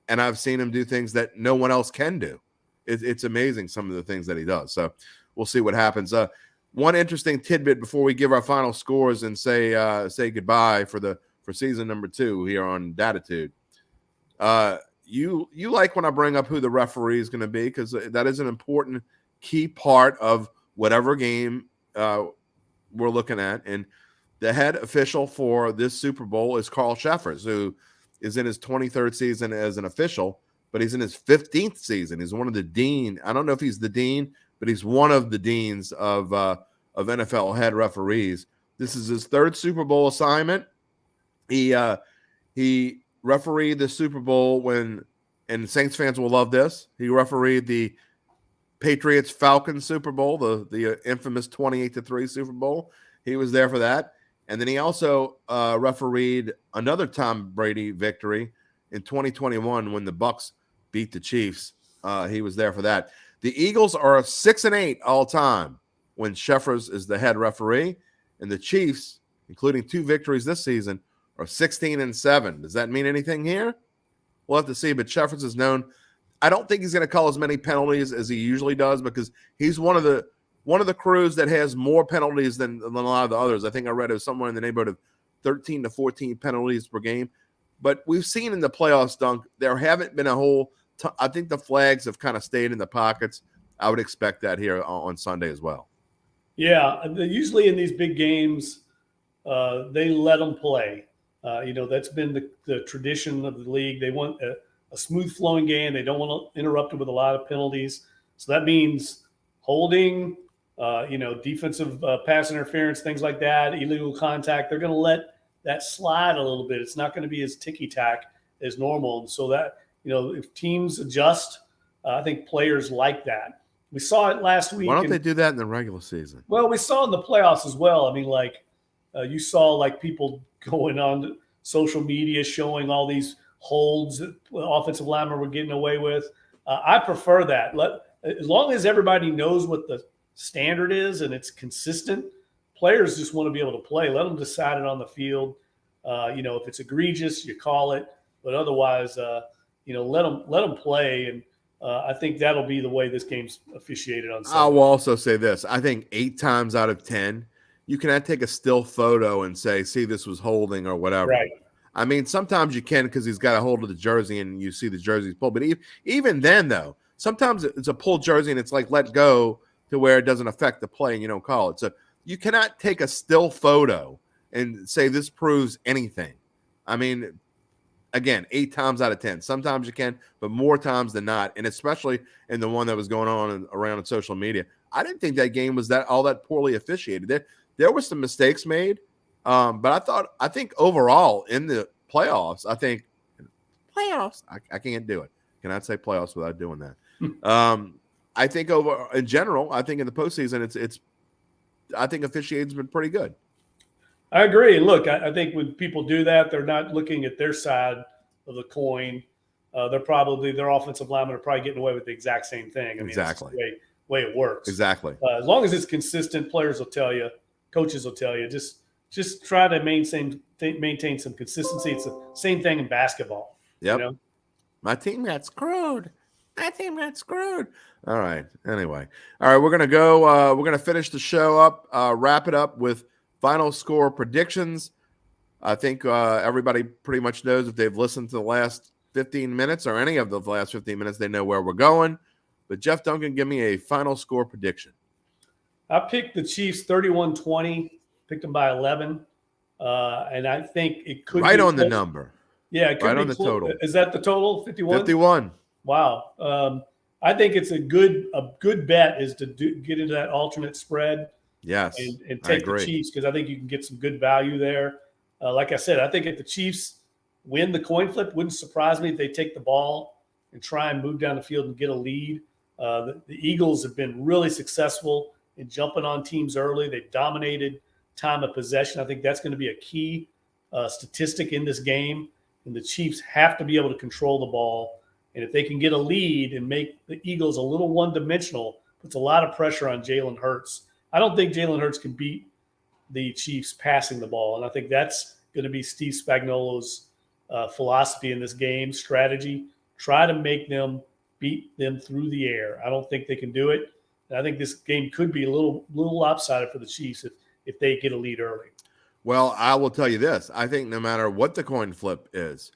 and I've seen him do things that no one else can do. It's amazing, some of the things that he does. So we'll see what happens. One interesting tidbit before we give our final scores and say goodbye for season number 2 here on Dattitude. You like when I bring up who the referee is going to be, because that is an important key part of whatever game we're looking at. And the head official for this Super Bowl is Carl Sheffers, who is in his 23rd season as an official, but he's in his 15th season. He's one of the dean. I don't know if he's the dean, but he's one of the deans of NFL head referees. This is his 3rd Super Bowl assignment. He refereed the Super Bowl and Saints fans will love this, he refereed the Patriots-Falcons Super Bowl, the infamous 28-3 Super Bowl. He was there for that. And then he also refereed another Tom Brady victory in 2021 when the Bucs beat the Chiefs. He was there for that. The Eagles are 6-8 all time when Sheffers is the head referee, and the Chiefs, including 2 victories this season, are 16-7. Does that mean anything here? We'll have to see. But Sheffers is known. I don't think he's going to call as many penalties as he usually does, because he's one of the crews that has more penalties than a lot of the others. I think I read it was somewhere in the neighborhood of 13 to 14 penalties per game. But we've seen in the playoffs, Dunk, there haven't been I think the flags have kind of stayed in the pockets. I would expect that here on Sunday as well. Yeah, usually in these big games, they let them play. That's been the tradition of the league. They want a smooth flowing game. They don't want to interrupt it with a lot of penalties. So that means holding, defensive pass interference, things like that, illegal contact. They're going to let that slide a little bit. It's not going to be as ticky-tack as normal. And so that, if teams adjust, I think players like that. We saw it last week. Why don't they do that in the regular season? Well, we saw in the playoffs as well. I mean, you saw people going on social media showing all these holds that offensive linemen were getting away with. I prefer that. As long as everybody knows what the standard is and it's consistent, players just want to be able to play. Let them decide it on the field. If it's egregious, you call it. But otherwise, let them play. And I think that'll be the way this game's officiated on Sunday. I will also say this. I think 8 times out of 10, you cannot take a still photo and say, see, this was holding or whatever. Right. I mean, sometimes you can because he's got a hold of the jersey and you see the jersey's pulled. But even then, though, sometimes it's a pulled jersey and it's let go to where it doesn't affect the play and you don't call it. So you cannot take a still photo and say this proves anything. I mean, again, 8 times out of 10. Sometimes you can, but more times than not, and especially in the one that was going on around on social media. I didn't think that game was all that poorly officiated. There were some mistakes made. But I think overall in the playoffs, I can't do it. Cannot say playoffs without doing that. I think in general, I think in the postseason, I think officiating's been pretty good. I agree. And look, I think when people do that, they're not looking at their side of the coin. Their offensive linemen are probably getting away with the exact same thing. I mean, exactly. It's the way it works. Exactly. As long as it's consistent, players will tell you, coaches will tell you, just try to maintain some consistency. It's the same thing in basketball. Yep. My team got screwed. All right. Anyway. All right. We're going to go. We're going to finish the show up, wrap it up with final score predictions. I think everybody pretty much knows if they've listened to the last 15 minutes or any of the last 15 minutes, they know where we're going. But Jeff Duncan, give me a final score prediction. I picked the Chiefs 31-20, picked them by 11. And I think it could right be on close. the number. Yeah, it could right be on the total. Is that the total? 51? 51. Wow. I think it's a good bet is to get into that alternate spread. Yes. And take the Chiefs because I think you can get some good value there. Like I said, I think if the Chiefs win the coin flip, wouldn't surprise me if they take the ball and try and move down the field and get a lead. The Eagles have been really successful in jumping on teams early. They've dominated time of possession. I think that's going to be a key statistic in this game. And the Chiefs have to be able to control the ball. And if they can get a lead and make the Eagles a little one-dimensional, puts a lot of pressure on Jalen Hurts. I don't think Jalen Hurts can beat the Chiefs passing the ball. And I think that's going to be Steve Spagnuolo's philosophy in this game, strategy. Try to make them beat them through the air. I don't think they can do it. And I think this game could be a little lopsided for the Chiefs if they get a lead early. Well, I will tell you this. I think no matter what the coin flip is,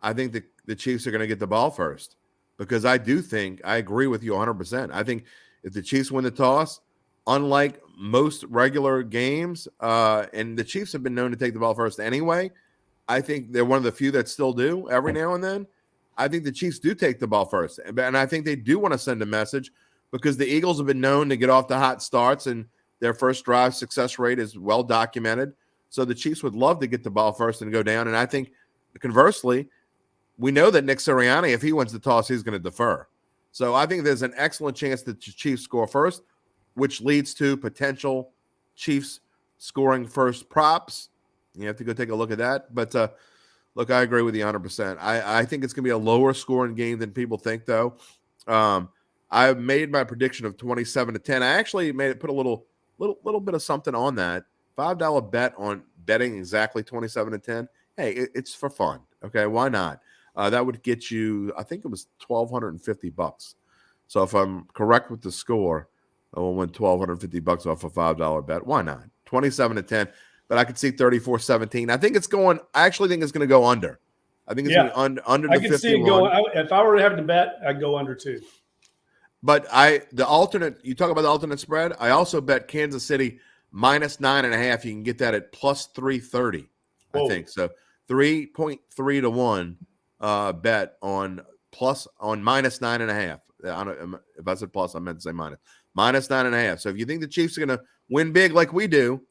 I think the Chiefs are going to get the ball first because I agree with you 100%. I think if the Chiefs win the toss, unlike most regular games, and the Chiefs have been known to take the ball first anyway, I think they're one of the few that still do every now and then. I think the Chiefs do take the ball first, and I think they do want to send a message because the Eagles have been known to get off the hot starts, and their first drive success rate is well documented. So the Chiefs would love to get the ball first and go down. And I think, conversely, we know that Nick Sirianni, if he wins the toss, he's going to defer. So I think there's an excellent chance that the Chiefs score first, which leads to potential Chiefs scoring first props. You have to go take a look at that. But, look, I agree with you 100%. I think it's going to be a lower scoring game than people think, though. I made my prediction of 27-10. I actually put a little bit of something on that. $5 bet on betting exactly 27-10. Hey, it's for fun. Okay, why not? That would get you, I think it was $1,250. So if I'm correct with the score, I will win $1,250 off a $5 bet. Why not? 27-10. But I could see 34-17. I actually think it's going to go under. I think it's going to be under the 51. I can see it going. If I were to have to bet, I'd go under too. But you talk about the alternate spread. I also bet Kansas City minus 9.5. You can get that at plus 330. Whoa. I think so. 3.3 to 1 bet on minus 9.5. I don't, if I said plus, I meant to say minus 9.5. So if you think the Chiefs are going to win big like we do,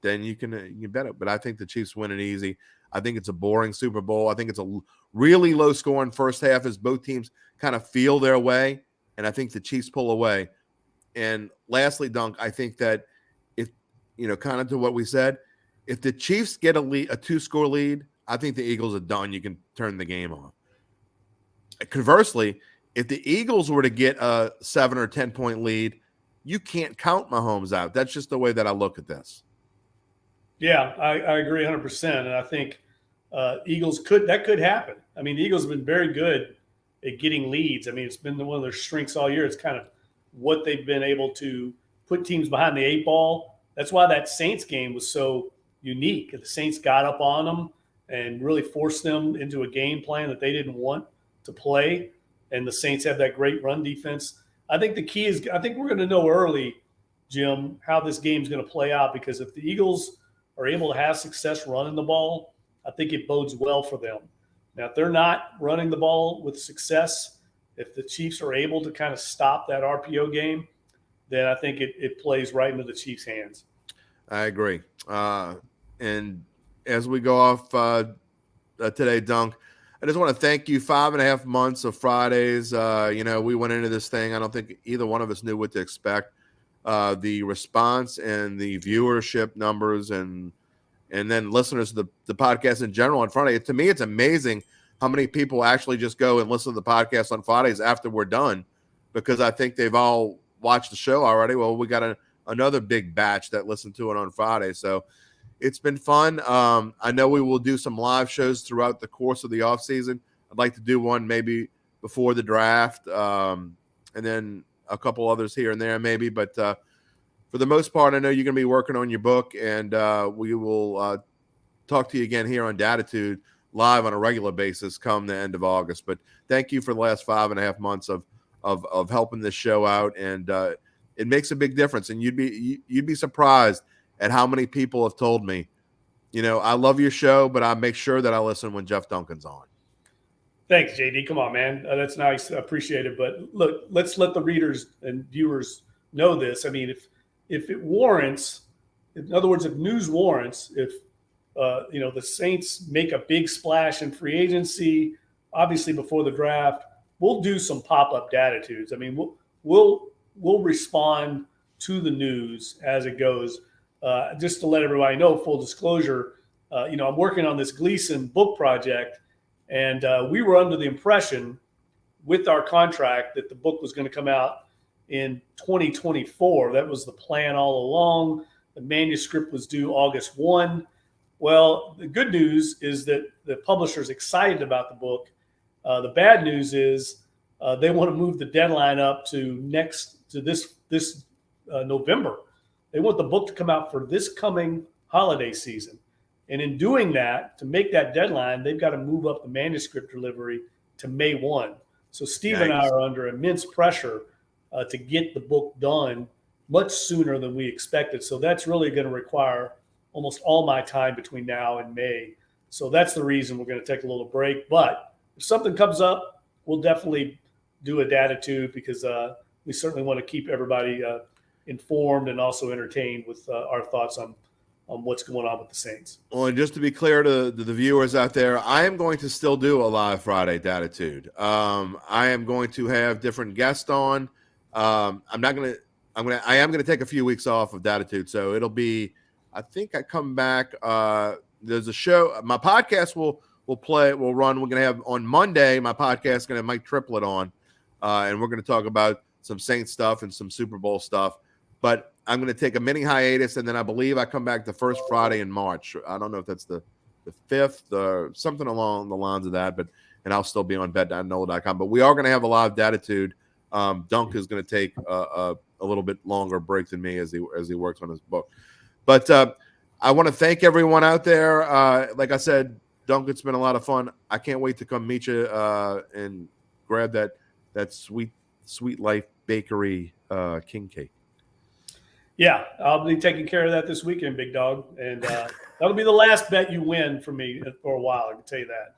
then you can bet it. But I think the Chiefs win it easy. I think it's a boring Super Bowl. I think it's a really low scoring first half as both teams kind of feel their way. And I think the Chiefs pull away. And lastly, Dunk, I think that if, kind of to what we said, if the Chiefs get a 2-score lead, I think the Eagles are done. You can turn the game off. Conversely, if the Eagles were to get a 7 or 10-point lead, you can't count Mahomes out. That's just the way that I look at this. Yeah, I agree 100%. And I think Eagles could happen. I mean, the Eagles have been very good at getting leads. I mean, it's been one of their strengths all year. It's kind of what they've been able to put teams behind the 8 ball. That's why that Saints game was so unique. The Saints got up on them and really forced them into a game plan that they didn't want to play. And the Saints have that great run defense. I think the key is, I think we're going to know early, Jim, how this game's going to play out, because if the Eagles are able to have success running the ball, I think it bodes well for them. Now, if they're not running the ball with success, if the Chiefs are able to kind of stop that RPO game, then I think it plays right into the Chiefs' hands. I agree. And as we go off today, Dunk, I just want to thank you. 5.5 months of Fridays. We went into this thing. I don't think either one of us knew what to expect. The response and the viewership numbers and then listeners to the podcast in general on Friday. To me, it's amazing how many people actually just go and listen to the podcast on Fridays after we're done, because I think they've all watched the show already. Well, we got another big batch that listened to it on Friday. So it's been fun. I know we will do some live shows throughout the course of the off season. I'd like to do one maybe before the draft, and then a couple others here and there maybe. But for the most part, I know you're going to be working on your book, and we will talk to you again here on Dattitude live on a regular basis come the end of August. But thank you for the last 5.5 months of helping this show out, and it makes a big difference. And you'd be surprised at how many people have told me, I love your show, but I make sure that I listen when Jeff Duncan's on. Thanks, JD. Come on, man. That's nice. I appreciate it. But look, let's let the readers and viewers know this. I mean, if it warrants, in other words, if news warrants, if the Saints make a big splash in free agency, obviously before the draft, we'll do some pop-up Dattitudes. I mean, we'll respond to the news as it goes. Just to let everybody know, full disclosure, I'm working on this Gleason book project, and we were under the impression with our contract that the book was going to come out in 2024. That was the plan all along. The manuscript was due August 1. Well, the good news is that the publisher's excited about the book. The bad news is they want to move the deadline up to this November. They want the book to come out for this coming holiday season. And in doing that, to make that deadline, they've got to move up the manuscript delivery to May 1. So Steve and I are under immense pressure to get the book done much sooner than we expected. So that's really going to require almost all my time between now and May. So that's the reason we're going to take a little break. But if something comes up, we'll definitely do a Dattitude, because we certainly want to keep everybody informed and also entertained with our thoughts on what's going on with the Saints. Well, and just to be clear to the viewers out there, I am going to still do a live Friday Dattitude. I am going to have different guests on. I am going to take a few weeks off of Dattitude, so it'll be, I think I come back. There's a show. My podcast will run. We're going to have on Monday. My podcast is going to have Mike Triplett on, and we're going to talk about some Saints stuff and some Super Bowl stuff. But I'm going to take a mini hiatus, and then I believe I come back the first Friday in March. I don't know if that's the 5th or something along the lines of that, and I'll still be on bet.NOLA.com. But we are going to have a live Dattitude. Duncan is going to take a little bit longer break than me as he works on his book. But I want to thank everyone out there. Like I said, Duncan, it's been a lot of fun. I can't wait to come meet you and grab that sweet life bakery king cake. Yeah, I'll be taking care of that this weekend, big dog. And that'll be the last bet you win for me for a while, I can tell you that.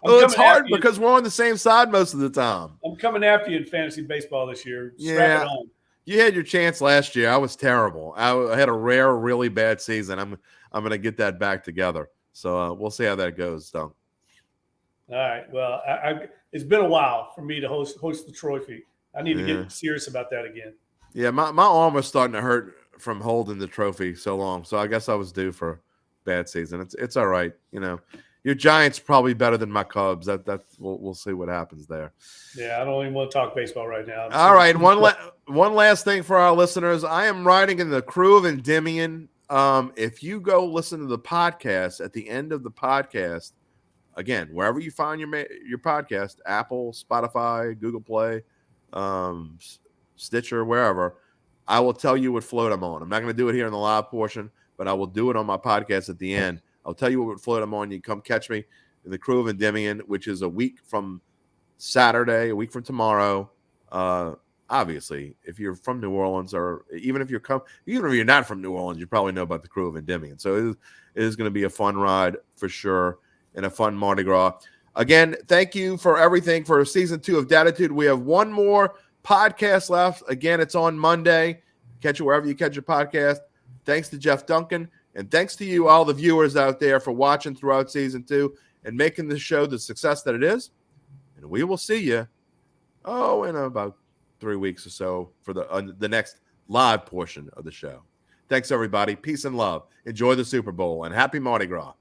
Well, it's hard because we're on the same side most of the time. I'm coming after you in fantasy baseball this year. Yeah. You had your chance last year. I was terrible. I had a rare, really bad season. I'm going to get that back together. So we'll see how that goes, Dunk. All right. Well, it's been a while for me to host the trophy. I need to get serious about that again. Yeah, my arm was starting to hurt from holding the trophy so long. So I guess I was due for a bad season. It's all right. Your Giants probably better than my Cubs. We'll see what happens there. Yeah, I don't even want to talk baseball right now. All right, one last thing for our listeners. I am riding in the crew of Endymion. If you go listen to the podcast, at the end of the podcast, again, wherever you find your podcast, Apple, Spotify, Google Play, Stitcher, wherever, I will tell you what float I'm on. I'm not going to do it here in the live portion, but I will do it on my podcast at the end. I'll tell you what float I'm on. You can come catch me in the crew of Endymion, which is a week from Saturday, a week from tomorrow. Obviously, if you're from New Orleans, or even if you're not from New Orleans, you probably know about the crew of Endymion. So it is going to be a fun ride for sure, and a fun Mardi Gras. Again, thank you for everything for season 2 of Dattitude. We have one more podcast left. Again, it's on Monday. Catch it wherever you catch your podcast. Thanks to Jeff Duncan, and thanks to you, all the viewers out there, for watching throughout season 2 and making this show the success that it is. And we will see you, in about 3 weeks or so for the next live portion of the show. Thanks, everybody. Peace and love. Enjoy the Super Bowl, and happy Mardi Gras.